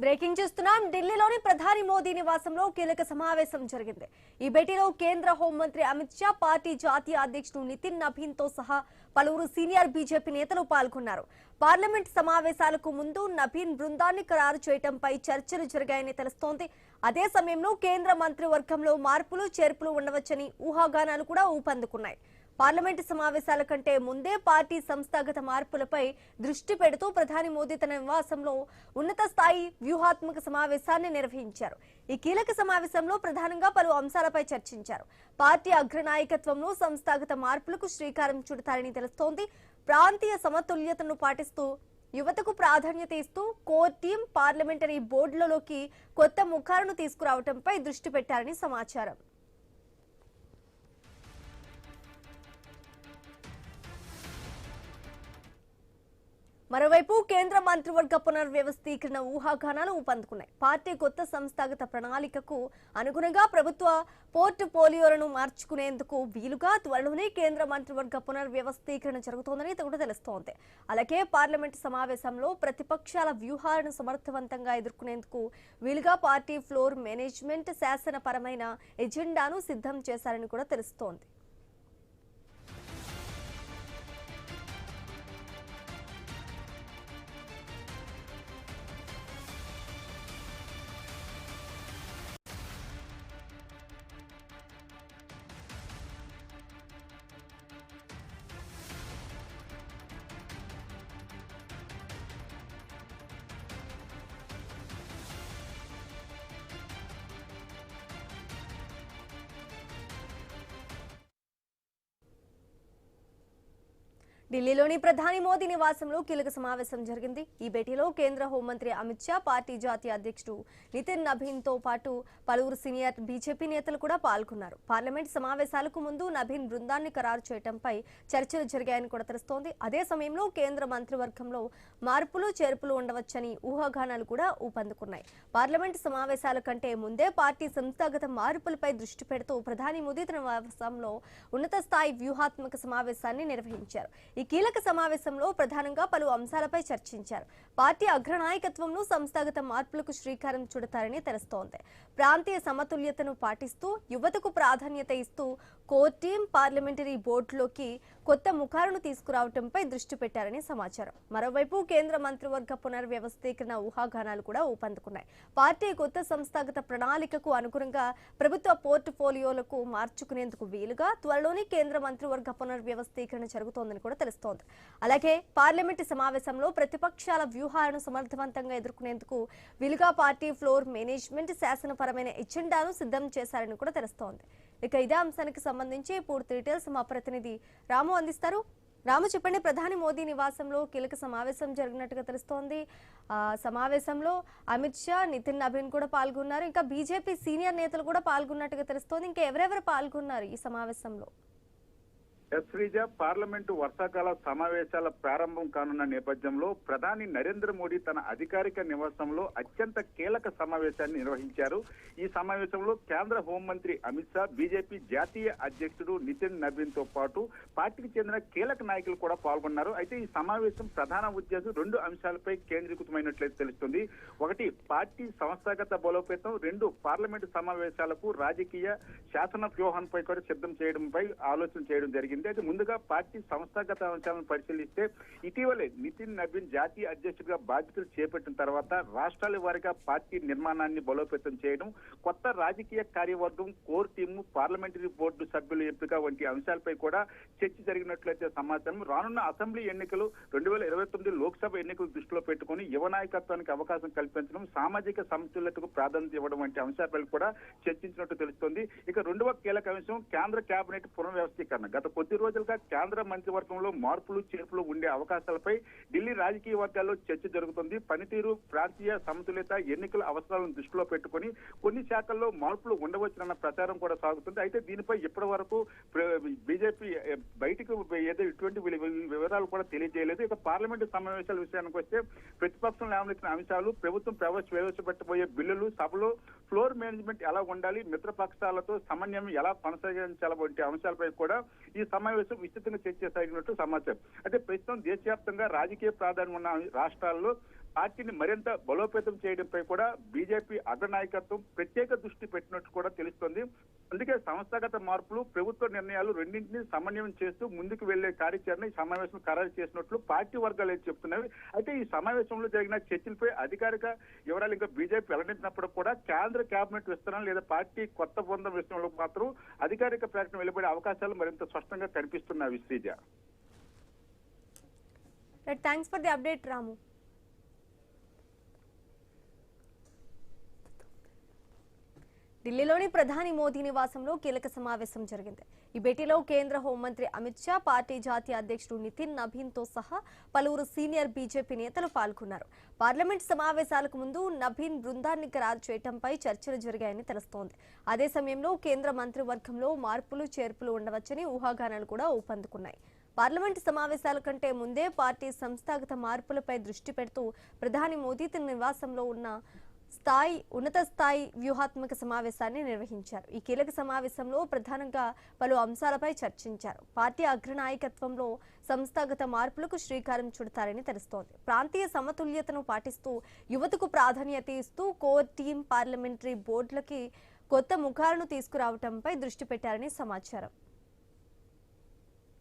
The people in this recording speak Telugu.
బ్రేకింగ్ చూస్తున్నాం. ఢిల్లీలోని ప్రధాని మోదీ నివాసంలో కీలక సమావేశం జరిగింది. ఈ భేటీలో కేంద్ర హోంమంత్రి అమిత్ షా, పార్టీ జాతీయ అధ్యక్షుడు నితిన్ నబీన్ తో సహా పలువురు సీనియర్ బీజేపీ నేతలు పాల్గొన్నారు. పార్లమెంట్ సమావేశాలకు ముందు నబీన్ బృందాన్ని ఖరారు చేయడంపై చర్చలు జరిగాయని తెలుస్తోంది. అదే సమయంలో కేంద్ర మంత్రివర్గంలో మార్పులు చేర్పులు ఉండవచ్చని ఊహాగానాలు కూడా ఊపందుకున్నాయి. పార్లమెంటు సమావేశాల కంటే ముందే పార్టీ సంస్థాగత మార్పులపై దృష్టి పెడుతూ ప్రధాని మోదీ తన నివాసంలో ఉన్నత స్థాయి వ్యూహాత్మక సమావేశాన్ని నిర్వహించారు. ఈ కీలక సమావేశంలో ప్రధానంగా పలు అంశాలపై చర్చించారు. పార్టీ అగ్రనాయకత్వంలో సంస్థాగత మార్పులకు శ్రీకారం చుడతారని తెలుస్తోంది. ప్రాంతీయ సమతుల్యతను పాటిస్తూ యువతకు ప్రాధాన్యత ఇస్తూ కోర్ టీం పార్లమెంటరీ బోర్డులలోకి కొత్త ముఖాలను తీసుకురావడంపై దృష్టి పెట్టారని సమాచారం. మరోవైపు కేంద్ర మంత్రివర్గ పునర్వ్యవస్థీకరణ ఊహాగానాలు ఊపందుకున్నాయి. పార్టీ కొత్త సంస్థాగత ప్రణాళికకు అనుగుణంగా ప్రభుత్వ పోర్ట్ఫోలియోలను మార్చుకునేందుకు వీలుగా త్వరలోనే కేంద్ర మంత్రివర్గ పునర్వ్యవస్థీకరణ జరుగుతోందని కూడా తెలుస్తోంది. అలాగే పార్లమెంటు సమావేశంలో ప్రతిపక్షాల వ్యూహాలను సమర్థవంతంగా ఎదుర్కొనేందుకు వీలుగా పార్టీ ఫ్లోర్ మేనేజ్మెంట్ శాసనపరమైన ఎజెండాను సిద్ధం చేశారని కూడా తెలుస్తోంది. ఢిల్లీలోని ప్రధాని మోదీ నివాసంలో కీలక సమావేశం జరిగింది. ఈ భేటీలో కేంద్ర హోంమంత్రి అమిత్ షా, పార్టీ జాతీయ అధ్యక్షుడు నితిన్ నబీన్ తో పాటు పలువురు సీనియర్ బీజేపీ నేతలు కూడా పాల్గొన్నారు. పార్లమెంట్ సమావేశాలకు ముందు నబీన్ బృందాన్ని ఖరారు చేయడంపై చర్చలు జరిగాయని కూడా తెలుస్తోంది. అదే సమయంలో కేంద్ర మంత్రివర్గంలో మార్పులు చేర్పులు ఉండవచ్చని ఊహాగానాలు కూడా ఊపందుకున్నాయి. పార్లమెంట్ సమావేశాల కంటే ముందే పార్టీ సంస్థాగత మార్పులపై దృష్టి పెడుతూ ప్రధాని మోదీ తన నివాసంలో ఉన్నత స్థాయి వ్యూహాత్మక సమావేశాన్ని నిర్వహించారు. ఈ కీలక సమావేశంలో ప్రధానంగా పలు అంశాలపై చర్చించారు. పార్టీ అగ్రనాయకత్వంలో సంస్థాగత మార్పులకు శ్రీకారం చుడతారని తెలుస్తోంది. ప్రాంతీయ సమతుల్యతను పాటిస్తూ యువతకు ప్రాధాన్యత ఇస్తూ కోర్ టీం పార్లమెంటరీ బోర్డులోకి కొత్త ముఖాలను తీసుకురావడంపై దృష్టి పెట్టారని సమాచారం. మరోవైపు కేంద్ర మంత్రివర్గ పునర్వ్యవస్థీకరణ ఊహాగానాలు కూడా ఊపందుకున్నాయి. పార్టీ కొత్త సంస్థాగత ప్రణాళికకు అనుగుణంగా ప్రభుత్వ పోర్ట్ఫోలియోలకు మార్చుకునేందుకు వీలుగా త్వరలోనే కేంద్ర మంత్రివర్గ పునర్వ్యవస్థీకరణ జరుగుతోందని కూడా తెలుస్తోంది. అలాగే పార్లమెంటు సమావేశంలో ప్రతిపక్షాల వ్యూహాలను సమర్థవంతంగా ఎదుర్కొనేందుకు వీలుగా పార్టీ ఫ్లోర్ మేనేజ్మెంట్ శాసనపరమైన ఎజెండాను సిద్ధం చేశారని కూడా తెలుస్తోంది. ఇక ఇదే అంశానికి సంబంధించి పూర్తి డీటెయిల్స్ మా ప్రతినిధి రాము అందిస్తారు. రాము, చెప్పండి. ప్రధాని మోదీ నివాసంలో కీలక సమావేశం జరిగినట్టుగా తెలుస్తోంది. సమావేశంలో అమిత్ షా, నితిన్ నబీన్ కూడా పాల్గొన్నారు. ఇంకా బీజేపీ సీనియర్ నేతలు కూడా పాల్గొన్నట్టుగా తెలుస్తోంది. ఇంకా ఎవరెవరు పాల్గొన్నారు ఈ సమావేశంలో? శ్రీజ, పార్లమెంటు వర్షాకాల సమావేశాల ప్రారంభం కానున్న నేపథ్యంలో ప్రధాని నరేంద్ర మోడీ తన అధికారిక నివాసంలో అత్యంత కీలక సమావేశాన్ని నిర్వహించారు. ఈ సమావేశంలో కేంద్ర హోంమంత్రి అమిత్ షా, బీజేపీ జాతీయ అధ్యక్షుడు నితిన్ నబీన్ తో పాటు పార్టీకి చెందిన కీలక నాయకులు కూడా పాల్గొన్నారు. అయితే ఈ సమావేశం ప్రధాన ఉద్దేశం రెండు అంశాలపై కేంద్రీకృతమైనట్లయితే తెలుస్తుంది. ఒకటి, పార్టీ సంస్థాగత బలోపేతం. రెండు, పార్లమెంటు సమావేశాలకు రాజకీయ శాసన వ్యూహంపై కూడా సిద్ధం చేయడంపై ఆలోచన చేయడం జరిగింది. అయితే ముందుగా పార్టీ సంస్థాగత అంశాలను పరిశీలిస్తే ఇటీవలే నితిన్ నబీన్ జాతీయ అధ్యక్షుడిగా బాధ్యతలు చేపట్టిన తర్వాత రాష్ట్రాల వారీగా పార్టీ నిర్మాణాన్ని బలోపేతం చేయడం, కొత్త రాజకీయ కార్యవర్గం, కోర్ టీము, పార్లమెంటరీ బోర్డు సభ్యుల ఎంపిక వంటి అంశాలపై కూడా చర్చ జరిగినట్లయితే సమాచారం. రానున్న అసెంబ్లీ ఎన్నికలు 2029 లోక్సభ ఎన్నికలు దృష్టిలో పెట్టుకుని యువ నాయకత్వానికి అవకాశం కల్పించడం, సామాజిక సమతుల్యతకు ప్రాధాన్యత ఇవ్వడం వంటి అంశాలపై కూడా చర్చించినట్టు తెలుస్తోంది. ఇక రెండవ కీలక అంశం కేంద్ర కేబినెట్ పునర్వ్యవస్థీకరణ. గత కొద్ది రోజులుగా కేంద్ర మంత్రివర్గంలో మార్పులు చేర్పులు ఉండే అవకాశాలపై ఢిల్లీ రాజకీయ వర్గాల్లో చర్చ జరుగుతుంది. పనితీరు, ప్రాంతీయ సమతుల్యత, ఎన్నికల అవసరాలను దృష్టిలో పెట్టుకుని కొన్ని శాఖల్లో మార్పులు ఉండవచ్చునన్న ప్రచారం కూడా సాగుతుంది. అయితే దీనిపై ఇప్పటి వరకు బీజేపీ బయటకు ఏదో ఇటువంటి వివరాలు కూడా తెలియజేయలేదు. ఇక పార్లమెంటు సమావేశాల విషయానికి వస్తే ప్రతిపక్షం లేవనెత్తిన అంశాలు, ప్రభుత్వం ప్రవేశపెట్టబోయే బిల్లులు, సభలో ఫ్లోర్ మేనేజ్మెంట్ ఎలా ఉండాలి, మిత్రపక్షాలతో సమన్వయం ఎలా కొనసాగించాలి వంటి అంశాలపై కూడా ఈ సమావేశం విస్తృతంగా చర్చ సాగినట్టు సమాచారం. అయితే ప్రస్తుతం దేశవ్యాప్తంగా రాజకీయ ప్రాధాన్యం ఉన్న రాష్ట్రాల్లో పార్టీని మరింత బలోపేతం చేయడంపై కూడా బీజేపీ అగ్రనాయకత్వం ప్రత్యేక దృష్టి పెట్టినట్టు కూడా తెలుస్తోంది. అందుకే సంస్థాగత మార్పులు, ప్రభుత్వ నిర్ణయాలు రెండింటినీ సమన్వయం చేస్తూ ముందుకు వెళ్లే కార్యాచరణ ఈ సమావేశం ఖరారు చేసినట్లు పార్టీ వర్గాలు చెప్తున్నవి. అయితే ఈ సమావేశంలో జరిగిన చర్చలపై అధికారిక వివరాలు ఇంకా బీజేపీ వెల్లడించినప్పుడు కూడా కేంద్ర కేబినెట్ విస్తరణ లేదా పార్టీ కొత్త బృందం విషయంలో మాత్రం అధికారిక ప్రకటన వెలువడే అవకాశాలు మరింత స్పష్టంగా కనిపిస్తున్నాయి. Sreeja, thanks for the update Ramu. ఢిల్లీలోని ప్రధాని మోదీ నివాసంలో కీలక సమావేశం జరిగింది. ఈ భేటీలో కేంద్ర హోంమంత్రి అమిత్ షా, పార్టీ జాతీయ అధ్యక్షుడు నితిన్ నబీన్తో సహా పలువురు సీనియర్ బీజేపీ నేతలు పాల్గొన్నారు. పార్లమెంట్ సమావేశాలకు ముందు నబీన్ బృందాన్ని ఖరారు చేయడంపై చర్చలు జరిగాయని తెలుస్తోంది. అదే సమయంలో కేంద్ర మంత్రివర్గంలో మార్పులు చేర్పులు ఉండవచ్చని ఊహాగానాలు కూడా ఊపందుకున్నాయి. పార్లమెంటు సమావేశాల కంటే ముందే పార్టీ సంస్థాగత మార్పులపై దృష్టి పెడుతూ ప్రధాని మోదీ తన నివాసంలో ఉన్న ఉన్నత స్థాయి వ్యూహాత్మక సమావేశాన్ని నిర్వహించారు. ఈ కీలక సమావేశంలో ప్రధానంగా పలు అంశాలపై చర్చించారు. పార్టీ అగ్రనాయకత్వంలో సంస్థాగత మార్పులకు శ్రీకారం చుడతారని తెలుస్తోంది. ప్రాంతీయ సమతుల్యతను పాటిస్తూ యువతకు ప్రాధాన్యత ఇస్తూ కోర్ టీం పార్లమెంటరీ బోర్డులకి కొత్త ముఖాలను తీసుకురావడంపై దృష్టి పెట్టారని సమాచారం.